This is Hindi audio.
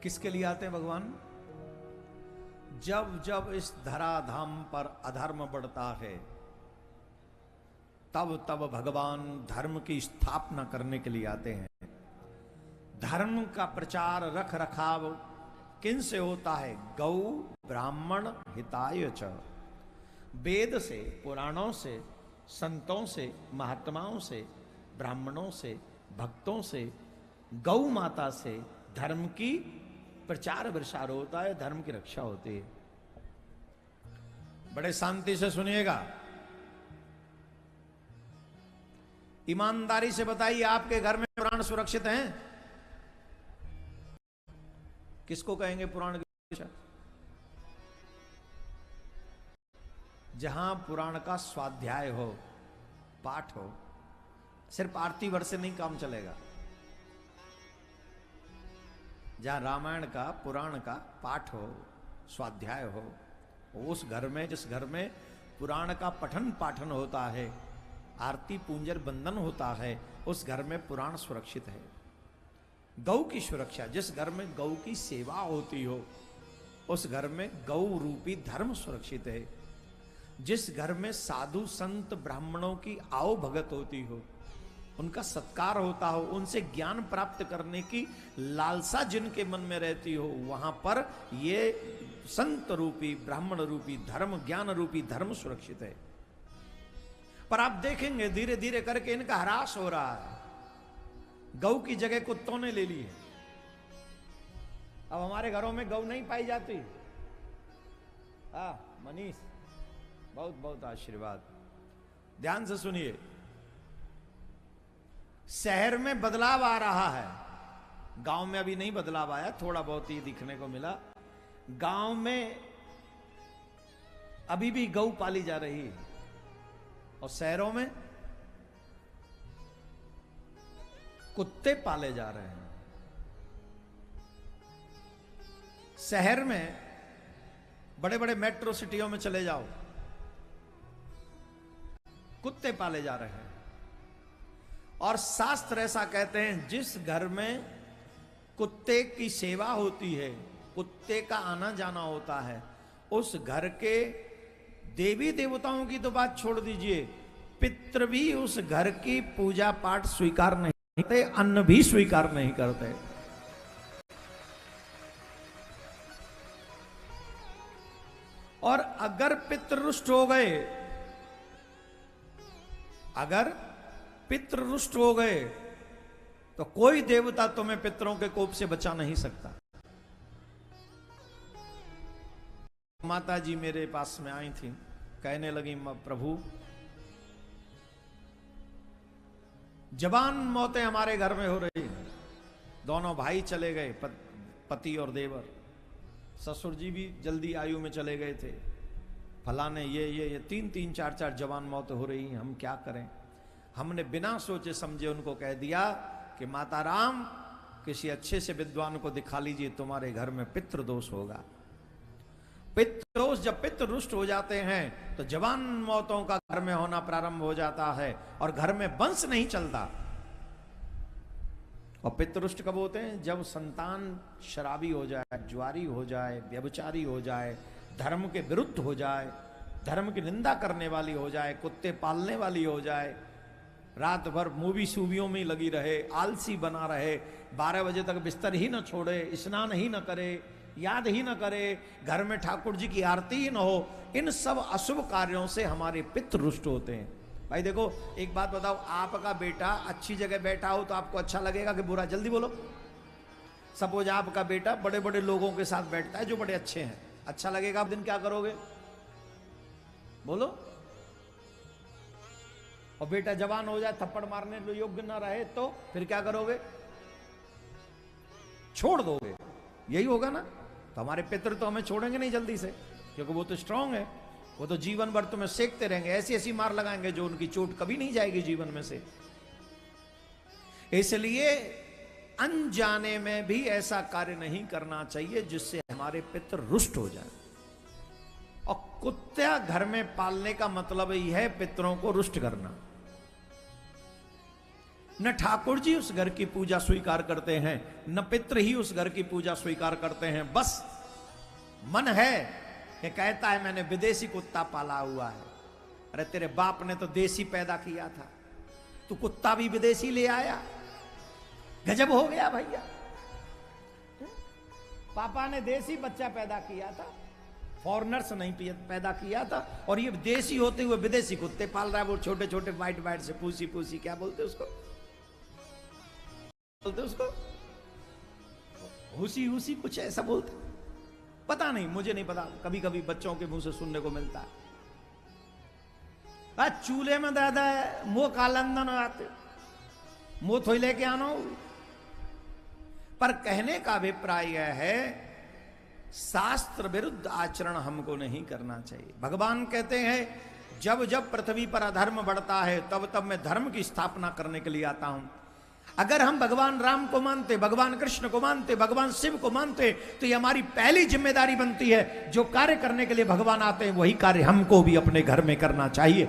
किसके लिए आते हैं भगवान? जब जब इस धराधाम पर अधर्म बढ़ता है, तब तब भगवान धर्म की स्थापना करने के लिए आते हैं। धर्म का प्रचार रख रखाव किन से होता है? गौ ब्राह्मण हिताय च। वेद से, पुराणों से, संतों से, महात्माओं से, ब्राह्मणों से, भक्तों से, गौ माता से धर्म की प्रचार प्रसार होता है, धर्म की रक्षा होती है। बड़े शांति से सुनिएगा, ईमानदारी से बताइए, आपके घर में पुराण सुरक्षित हैं? किसको कहेंगे पुराण की रक्षा? जहां पुराण का स्वाध्याय हो, पाठ हो। सिर्फ आरती वर्ष से नहीं काम चलेगा। जहां रामायण का, पुराण का पाठ हो, स्वाध्याय हो, उस घर में, जिस घर में पुराण का पठन पाठन होता है, आरती पूंजर बंदन होता है, उस घर में पुराण सुरक्षित है। गौ की सुरक्षा, जिस घर में गौ की सेवा होती हो, उस घर में गौ रूपी धर्म सुरक्षित है। जिस घर में साधु संत ब्राह्मणों की आओ भगत होती हो, उनका सत्कार होता हो, उनसे ज्ञान प्राप्त करने की लालसा जिनके मन में रहती हो, वहां पर ये संत रूपी, ब्राह्मण रूपी धर्म, ज्ञान रूपी धर्म सुरक्षित है। पर आप देखेंगे धीरे धीरे करके इनका ह्रास हो रहा है। गौ की जगह कुत्तों ने ले ली है। अब हमारे घरों में गौ नहीं पाई जाती। मनीष, बहुत बहुत आशीर्वाद। ध्यान से सुनिए, शहर में बदलाव आ रहा है, गांव में अभी नहीं बदलाव आया, थोड़ा बहुत ही दिखने को मिला। गांव में अभी भी गौ पाली जा रही है, और शहरों में कुत्ते पाले जा रहे हैं। शहर में बड़े बड़े मेट्रो सिटियों में चले जाओ, कुत्ते पाले जा रहे हैं। और शास्त्र ऐसा कहते हैं, जिस घर में कुत्ते की सेवा होती है, कुत्ते का आना जाना होता है, उस घर के देवी देवताओं की तो बात छोड़ दीजिए, पितृ भी उस घर की पूजा पाठ स्वीकार नहीं करते, अन्न भी स्वीकार नहीं करते। और अगर पितृरुष्ट हो गए, अगर पितृरुष्ट हो गए, तो कोई देवता तुम्हें पितरों के कोप से बचा नहीं सकता। माता जी मेरे पास में आई थी, कहने लगी, प्रभु जवान मौतें हमारे घर में हो रही हैं। दोनों भाई चले गए, पति और देवर। ससुर जी भी जल्दी आयु में चले गए थे। फलाने ये 3-3, 4-4 जवान मौतें हो रही हैं, हम क्या करें? हमने बिना सोचे समझे उनको कह दिया कि माता राम, किसी अच्छे से विद्वान को दिखा लीजिए, तुम्हारे घर में पितृदोष होगा। पितृदोष, जब पितृरुष्ट हो जाते हैं तो जवान मौतों का घर में होना प्रारंभ हो जाता है, और घर में वंश नहीं चलता। और पितृरुष्ट कब होते हैं? जब संतान शराबी हो जाए, जुआरी हो जाए, व्यभिचारी हो जाए, धर्म के विरुद्ध हो जाए, धर्म की निंदा करने वाली हो जाए, कुत्ते पालने वाली हो जाए, रात भर मूवी सूवियों में लगी रहे, आलसी बना रहे, 12 बजे तक बिस्तर ही न छोड़े, स्नान ही न करे, याद ही न करे, घर में ठाकुर जी की आरती ही न हो। इन सब अशुभ कार्यों से हमारे पितृ रुष्ट होते हैं। भाई देखो, एक बात बताओ, आपका बेटा अच्छी जगह बैठा हो तो आपको अच्छा लगेगा कि बुरा? जल्दी बोलो। सपोज आपका बेटा बड़े बड़े लोगों के साथ बैठता है जो बड़े अच्छे हैं, अच्छा लगेगा? आप दिन क्या करोगे? बोलो। और बेटा जवान हो जाए, थप्पड़ मारने जो योग्य ना रहे, तो फिर क्या करोगे? छोड़ दोगे। यही होगा ना? तो हमारे पितृ तो हमें छोड़ेंगे नहीं जल्दी से, क्योंकि वो तो स्ट्रांग है। वो तो जीवन भर तुम्हें सेकते रहेंगे, ऐसी ऐसी मार लगाएंगे जो उनकी चोट कभी नहीं जाएगी जीवन में से। इसलिए अनजाने में भी ऐसा कार्य नहीं करना चाहिए जिससे हमारे पितृ रुष्ट हो जाए। और कुत्ता घर में पालने का मतलब ही है पितरों को रुष्ट करना। न ठाकुर जी उस घर की पूजा स्वीकार करते हैं, न पितृ ही उस घर की पूजा स्वीकार करते हैं। बस मन है कि कहता है मैंने विदेशी कुत्ता पाला हुआ है। अरे तेरे बाप ने तो देसी पैदा किया था, तू कुत्ता भी विदेशी ले आया, गजब हो गया भैया। पापा ने देसी बच्चा पैदा किया था, फॉरेनर्स नहीं पैदा किया था, और ये देसी होते हुए विदेशी कुत्ते पाल रहा है। वो छोटे छोटे वाइट वाइट से पूसी पूसी, क्या बोलते उसको, बोलते उसको हुसी हुसी, कुछ ऐसा बोलते, पता नहीं, मुझे नहीं पता, कभी कभी बच्चों के मुंह से सुनने को मिलता है। चूल्हे में दादा मुंह कालंदन आते, मुंह थोड़ी लेके आना। पर कहने का अभिप्राय यह है, शास्त्र विरुद्ध आचरण हमको नहीं करना चाहिए। भगवान कहते हैं जब जब पृथ्वी पर अधर्म बढ़ता है तब तब मैं धर्म की स्थापना करने के लिए आता हूं। अगर हम भगवान राम को मानते, भगवान कृष्ण को मानते, भगवान शिव को मानते, तो ये हमारी पहली जिम्मेदारी बनती है, जो कार्य करने के लिए भगवान आते हैं वही कार्य हमको भी अपने घर में करना चाहिए।